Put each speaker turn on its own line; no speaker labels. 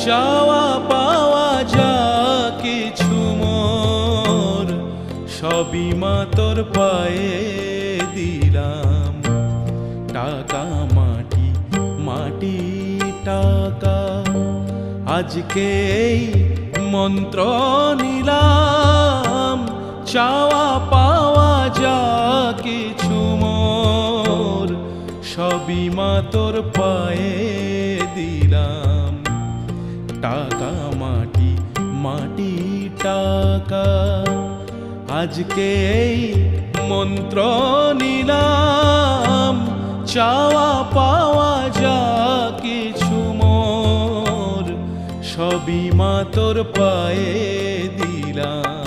চাওয়া পাওয়া যা কিছু মোর সবই মা তোর পায়ে দিলাম। টাকা মাটি মাটি টাকা আজকে এই মন্ত্র নিলাম। চাওয়া পাওয়া যা কিছু মোর সবই মা তোর পায়ে দিলাম। টাকা মাটি মাটি টাকা আজকে এই মন্ত্র নিলাম। চাওয়া পাওয়া যা কিছু মোর সবই মা তোর পায়ে দিলাম।